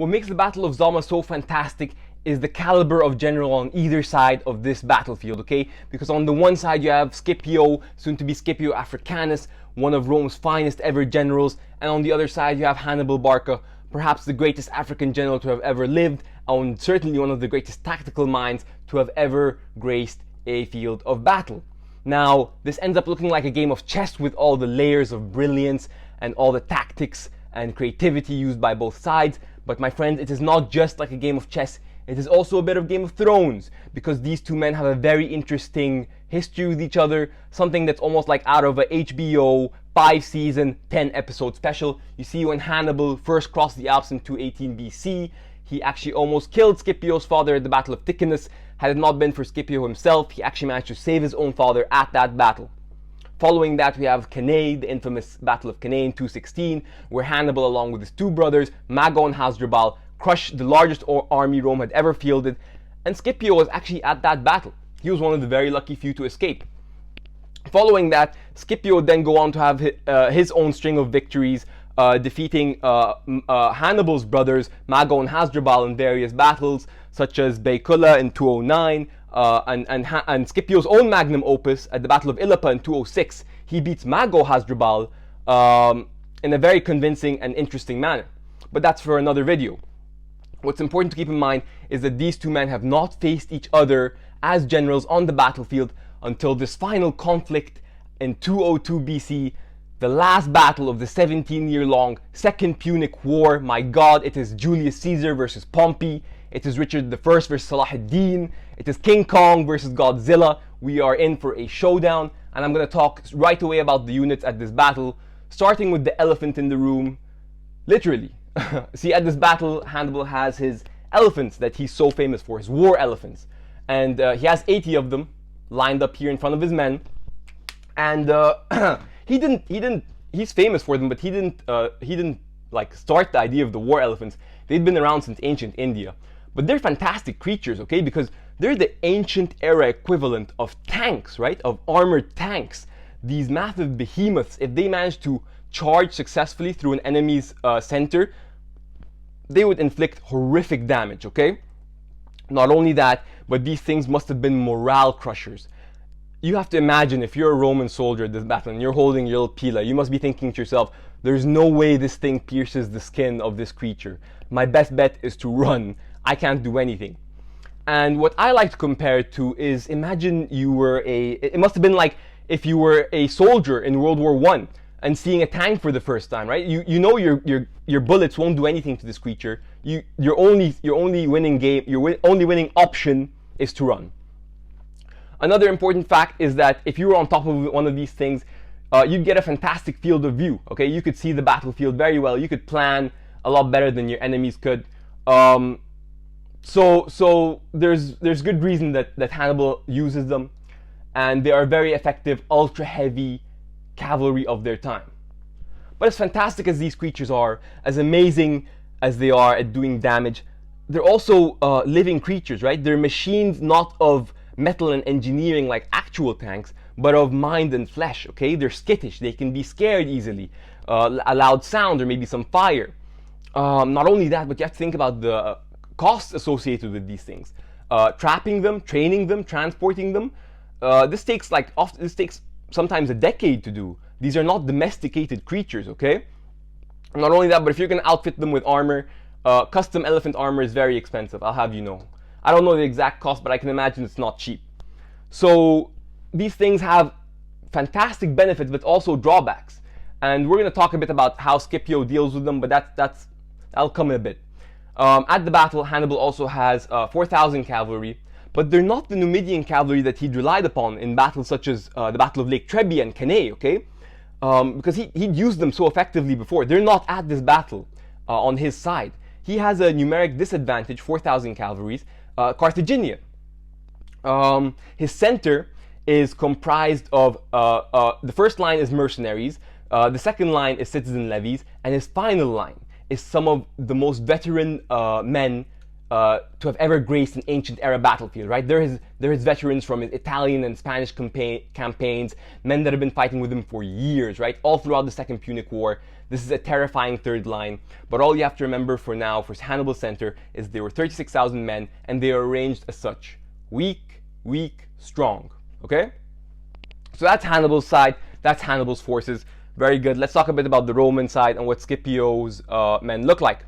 What makes the Battle of Zama so fantastic is the caliber of general on either side of this battlefield, okay? Because on the one side you have Scipio, soon to be Scipio Africanus, one of Rome's finest ever generals, and on the other side you have Hannibal Barca, perhaps the greatest African general to have ever lived, and certainly one of the greatest tactical minds to have ever graced a field of battle. Now, this ends up looking like a game of chess with all the layers of brilliance and all the tactics and creativity used by both sides. But my friends, it is not just like a game of chess, it is also a bit of Game of Thrones, because these two men have a very interesting history with each other, something that's almost like out of a HBO 5-season, 10-episode special. You see when Hannibal first crossed the Alps in 218 BC, he actually almost killed Scipio's father at the Battle of Ticinus. Had it not been for Scipio himself, he actually managed to save his own father at that battle. Following that, we have Cannae, the infamous Battle of Cannae in 216, where Hannibal, along with his two brothers, Mago and Hasdrubal, crushed the largest army Rome had ever fielded, and Scipio was actually at that battle. He was one of the very lucky few to escape. Following that, Scipio would then go on to have his own string of victories, defeating Hannibal's brothers, Mago and Hasdrubal, in various battles, such as Baecula in 209, and Scipio's own magnum opus at the Battle of Illapa in 206. He beats Mago Hasdrubal in a very convincing and interesting manner. But that's for another video. What's important to keep in mind is that these two men have not faced each other as generals on the battlefield until this final conflict in 202 BC, the last battle of the 17-year-long Second Punic War. My God, it is Julius Caesar versus Pompey. It is Richard I versus Salah ad-Din. It is King Kong versus Godzilla. We are in for a showdown, and I'm going to talk right away about the units at this battle, starting with the elephant in the room, literally. See, at this battle, Hannibal has his elephants that he's so famous for, his war elephants. And he has 80 of them lined up here in front of his men. And he's famous for them, but he didn't like start the idea of the war elephants. They'd been around since ancient India. But they're fantastic creatures, okay? Because they're the ancient era equivalent of tanks, right? Of armored tanks. These massive behemoths, if they manage to charge successfully through an enemy's center, they would inflict horrific damage, okay? Not only that, but these things must have been morale crushers. You have to imagine, if you're a Roman soldier at this battle and you're holding your little pila, you must be thinking to yourself, there's no way this thing pierces the skin of this creature. My best bet is to run. I can't do anything. And what I like to compare it to is, imagine you were it must have been like if you were a soldier in World War I and seeing a tank for the first time, right? You know your bullets won't do anything to this creature. Your only winning option is to run. Another important fact is that if you were on top of one of these things, you'd get a fantastic field of view. Okay, you could see the battlefield very well. You could plan a lot better than your enemies could. So there's good reason that Hannibal uses them, and they are very effective, ultra heavy cavalry of their time. But as fantastic as these creatures are, as amazing as they are at doing damage, they're also living creatures, right? They're machines not of metal and engineering like actual tanks, but of mind and flesh, okay? They're skittish, they can be scared easily, a loud sound or maybe some fire. Not only that, but you have to think about the costs associated with these things. Trapping them, training them, transporting them. This takes sometimes a decade to do. These are not domesticated creatures, okay? Not only that, but if you're going to outfit them with armor, custom elephant armor is very expensive, I'll have you know. I don't know the exact cost, but I can imagine it's not cheap. So these things have fantastic benefits, but also drawbacks. And we're going to talk a bit about how Scipio deals with them, but that'll come in a bit. At the battle, Hannibal also has 4,000 cavalry, but they're not the Numidian cavalry that he'd relied upon in battles such as the Battle of Lake Trebbia and Cannae, okay? Because he'd used them so effectively before. They're not at this battle on his side. He has a numeric disadvantage, 4,000 cavalries, Carthaginian. His center is comprised of, the first line is mercenaries, the second line is citizen levies, and his final line is some of the most veteran men to have ever graced an ancient era battlefield, right? They're his veterans from his Italian and Spanish campaigns, men that have been fighting with him for years, right? All throughout the Second Punic War. This is a terrifying third line, but all you have to remember for now for Hannibal's center is they were 36,000 men and they are arranged as such: weak, weak, strong. Okay? So that's Hannibal's side, that's Hannibal's forces. Very good. Let's talk a bit about the Roman side and what Scipio's men look like.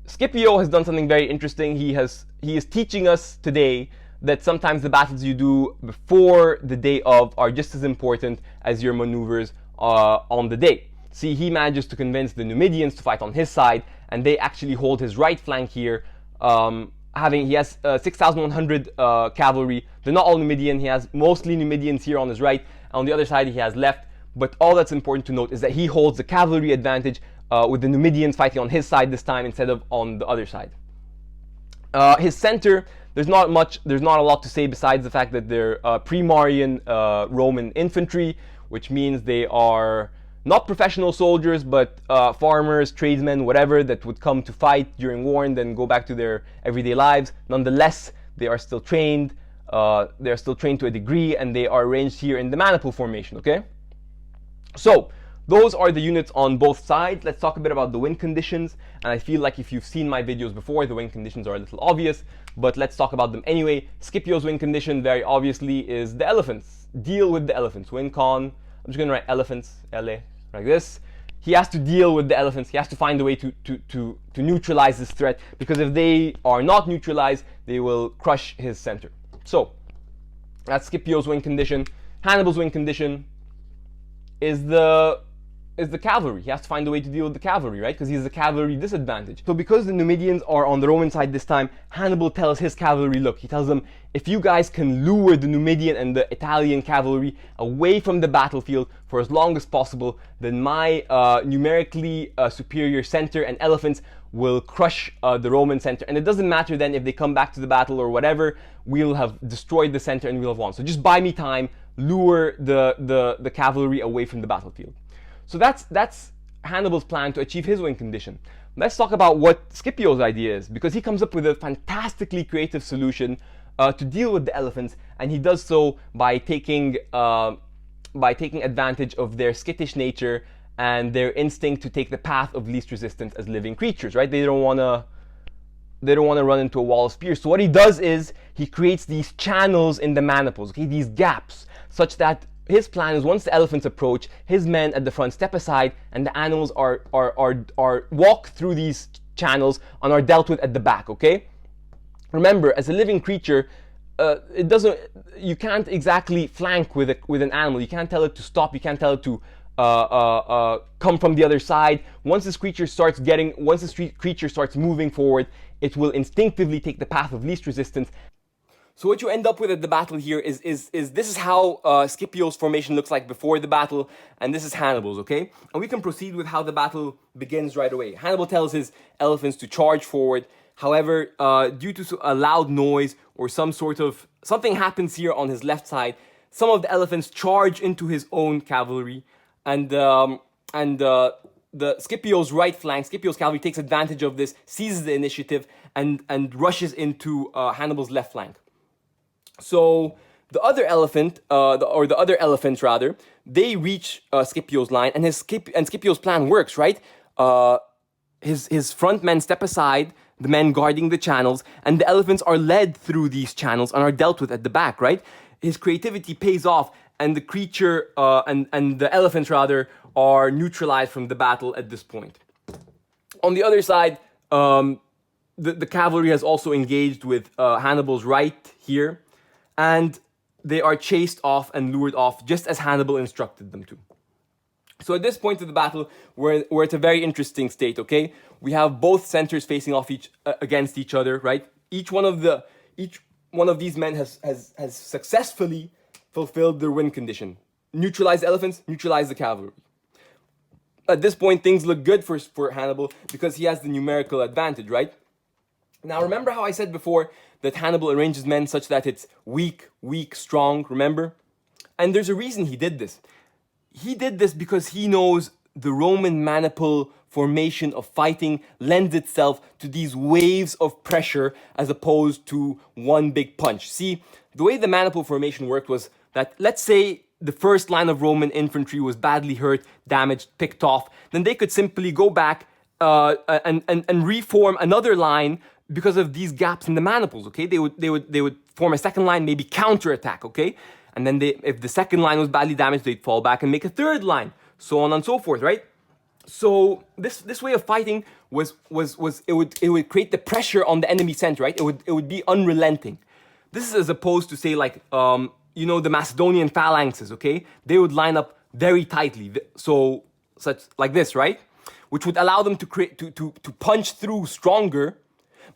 Scipio has done something very interesting. He is teaching us today that sometimes the battles you do before the day of are just as important as your maneuvers on the day. See, he manages to convince the Numidians to fight on his side, and they actually hold his right flank here. He has 6,100 cavalry. They're not all Numidian. He has mostly Numidians here on his right. On the other side, he has left. But all that's important to note is that he holds the cavalry advantage with the Numidians fighting on his side this time instead of on the other side. His center, there's not a lot to say besides the fact that they're pre-Marian Roman infantry, which means they are not professional soldiers, but farmers, tradesmen, whatever, that would come to fight during war and then go back to their everyday lives. Nonetheless, they are still trained. They're still trained to a degree, and they are arranged here in the maniple formation. Okay. So those are the units on both sides. Let's talk a bit about the wind conditions. And I feel like if you've seen my videos before, the wind conditions are a little obvious, but let's talk about them anyway. Scipio's wind condition, very obviously, is the elephants. Deal with the elephants. Wind con. I'm just going to write elephants, LA, like this. He has to deal with the elephants. He has to find a way to neutralize this threat, because if they are not neutralized, they will crush his center. So that's Scipio's wind condition. Hannibal's wind condition is the cavalry. He has to find a way to deal with the cavalry, right? Because he has a cavalry disadvantage. So because the Numidians are on the Roman side this time, Hannibal tells his cavalry, look, he tells them, if you guys can lure the Numidian and the Italian cavalry away from the battlefield for as long as possible, then my numerically superior center and elephants will crush the Roman center. And it doesn't matter then if they come back to the battle or whatever, we'll have destroyed the center and we'll have won. So just buy me time, lure the cavalry away from the battlefield. So that's Hannibal's plan to achieve his win condition. Let's talk about what Scipio's idea is, because he comes up with a fantastically creative solution to deal with the elephants, and he does so by taking advantage of their skittish nature and their instinct to take the path of least resistance as living creatures, right? They don't want to run into a wall of spears. So what he does is he creates these channels in the maniples, okay, these gaps, such that his plan is once the elephants approach, his men at the front step aside, and the animals are walk through these channels and are dealt with at the back. Okay. Remember, as a living creature, you can't exactly flank with an animal. You can't tell it to stop. You can't tell it to come from the other side. Once this creature starts moving forward, it will instinctively take the path of least resistance. So what you end up with at the battle here is this is how Scipio's formation looks like before the battle, and this is Hannibal's, okay? And we can proceed with how the battle begins right away. Hannibal tells his elephants to charge forward. However, due to a loud noise or something happens here on his left side, some of the elephants charge into his own cavalry, and the Scipio's right flank, Scipio's cavalry takes advantage of this, seizes the initiative, and rushes into Hannibal's left flank. So the other elephant, the other elephants rather, they reach Scipio's line, and Scipio's plan works, right? His front men step aside, the men guarding the channels, and the elephants are led through these channels and are dealt with at the back, right? His creativity pays off, and the creature and the elephants rather are neutralized from the battle at this point. On the other side, the cavalry has also engaged with Hannibal's right here, and they are chased off and lured off just as Hannibal instructed them to. So at this point of the battle, we're at a very interesting state, okay? We have both centers facing off against each other, right? Each one of these men has successfully fulfilled their win condition. Neutralize the elephants, neutralize the cavalry. At this point, things look good for Hannibal because he has the numerical advantage, right? Now, remember how I said before that Hannibal arranges men such that it's weak, weak, strong, remember? And there's a reason he did this. He did this because he knows the Roman maniple formation of fighting lends itself to these waves of pressure as opposed to one big punch. See, the way the maniple formation worked was that, let's say the first line of Roman infantry was badly hurt, damaged, picked off, then they could simply go back and reform another line because of these gaps in the maniples. Okay, they would form a second line, maybe counterattack. Okay, and then if the second line was badly damaged, they'd fall back and make a third line, so on and so forth. Right. So this way of fighting was it would create the pressure on the enemy center. Right. It would be unrelenting. This is as opposed to say like the Macedonian phalanxes. Okay, they would line up very tightly, so such like this, right? Which would allow them to punch through stronger,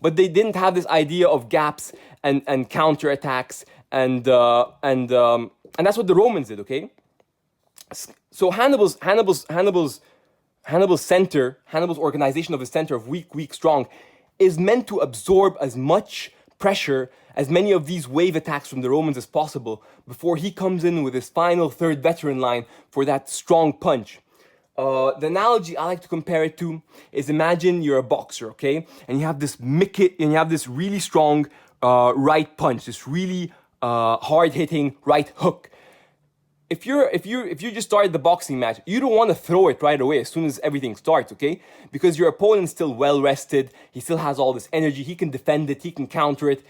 but they didn't have this idea of gaps and counterattacks and that's what the Romans did. Okay, so Hannibal's center, Hannibal's organization of his center of weak, strong, is meant to absorb as much pressure, as many of these wave attacks from the Romans as possible before he comes in with his final third veteran line for that strong punch. The analogy I like to compare it to is, imagine you're a boxer, okay, and you have this really strong right punch, this really hard-hitting right hook. If you just started the boxing match, you don't want to throw it right away as soon as everything starts, okay? Because your opponent's still well rested, he still has all this energy, he can defend it, he can counter it.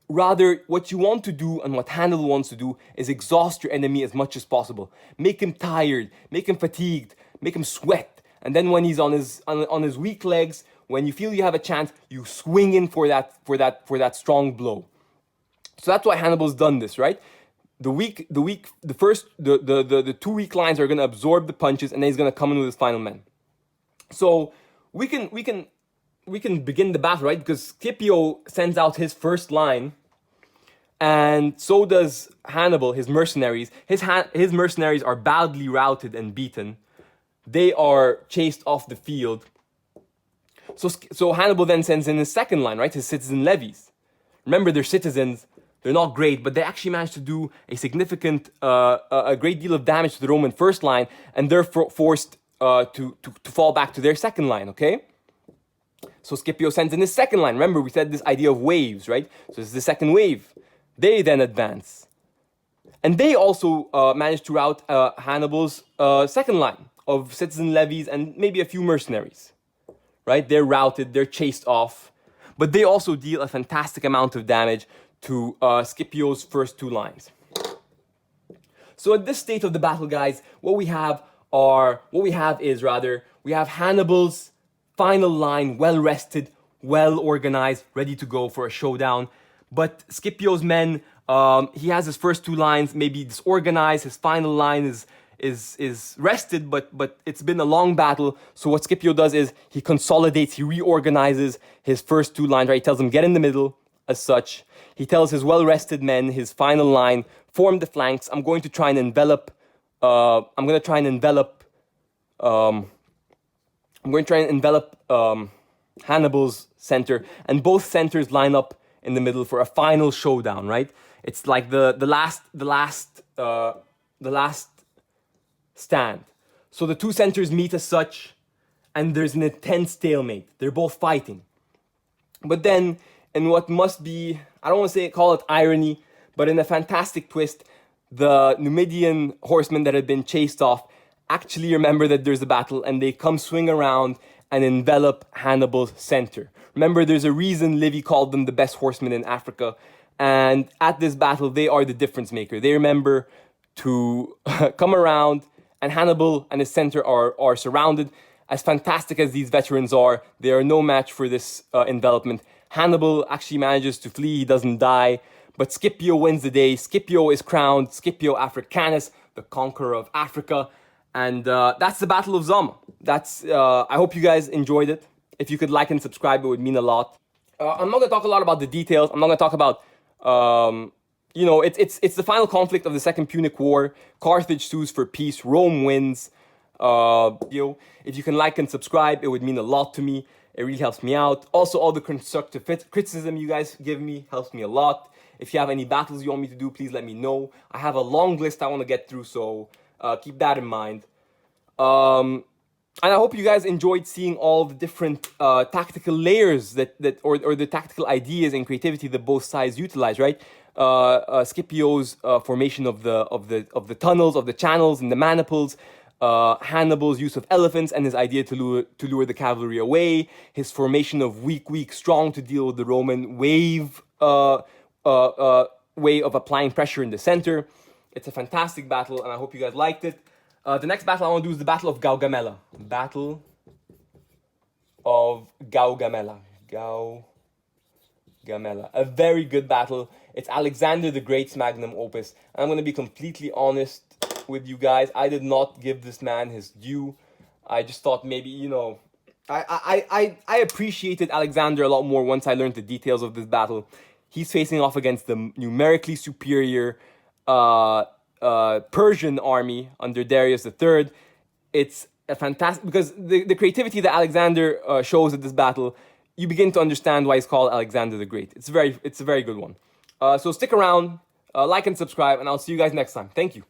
Rather, what you want to do and what Hannibal wants to do is exhaust your enemy as much as possible. Make him tired, make him fatigued, make him sweat. And then when he's on his weak legs, when you feel you have a chance, you swing in for that strong blow. So that's why Hannibal's done this, right? The 2 weak lines are going to absorb the punches, and then he's going to come in with his final men. So we can begin the battle, right? Because Scipio sends out his first line, and so does Hannibal, his mercenaries. His mercenaries are badly routed and beaten. They are chased off the field. So Hannibal then sends in his second line, right? His citizen levies. Remember, they're citizens. They're not great, but they actually managed to do a great deal of damage to the Roman first line, and they're forced to fall back to their second line, okay? So Scipio sends in his second line. Remember, we said this idea of waves, right? So this is the second wave. They then advance. And they also managed to rout Hannibal's second line of citizen levies and maybe a few mercenaries, right? They're routed, they're chased off, but they also deal a fantastic amount of damage to Scipio's first two lines. So at this state of the battle, guys, we have Hannibal's final line, well rested, well organized, ready to go for a showdown. But Scipio's men, he has his first two lines maybe disorganized. His final line is rested, but it's been a long battle. So what Scipio does is he consolidates, he reorganizes his first two lines. Right, he tells them get in the middle. As such, he tells his well-rested men, his final line, form the flanks. I'm going to try and envelop Hannibal's center, and both centers line up in the middle for a final showdown. Right? It's like the last stand. So the two centers meet as such, and there's an intense stalemate. They're both fighting, but then, in what must be, I don't want to call it irony, but in a fantastic twist, the Numidian horsemen that had been chased off actually remember that there's a battle, and they come swing around and envelop Hannibal's center. Remember, there's a reason Livy called them the best horsemen in Africa, and at this battle, they are the difference maker. They remember to come around, and Hannibal and his center are surrounded. As fantastic as these veterans are, they are no match for this envelopment. Hannibal actually manages to flee, he doesn't die, but Scipio wins the day. Scipio is crowned Scipio Africanus, the conqueror of Africa, and that's the Battle of Zama. I hope you guys enjoyed it. If you could like and subscribe, it would mean a lot. I'm not going to talk a lot about the details. I'm not going to talk about, it's the final conflict of the Second Punic War. Carthage sues for peace, Rome wins. If you can like and subscribe, it would mean a lot to me. It really helps me out. Also, all the constructive criticism you guys give me helps me a lot. If you have any battles you want me to do, please let me know. I have a long list I want to get through, so keep that in mind. And I hope you guys enjoyed seeing all the different tactical layers or the tactical ideas and creativity that both sides utilize, right? Scipio's formation of the tunnels, of the channels and the maniples, Hannibal's use of elephants and his idea to lure the cavalry away, his formation of weak, strong to deal with the Roman way of applying pressure in the center. It's a fantastic battle, and I hope you guys liked it. The next battle I want to do is the Battle of Gaugamela. Battle of Gaugamela. Gaugamela. A very good battle. It's Alexander the Great's magnum opus. And I'm going to be completely honest with you guys. I did not give this man his due. I just thought maybe, you know, I appreciated Alexander a lot more once I learned the details of this battle. He's facing off against the numerically superior Persian army under Darius III. It's a fantastic, because the creativity that Alexander shows at this battle, you begin to understand why he's called Alexander the Great. It's a very good one. So stick around, like and subscribe, and I'll see you guys next time. Thank you.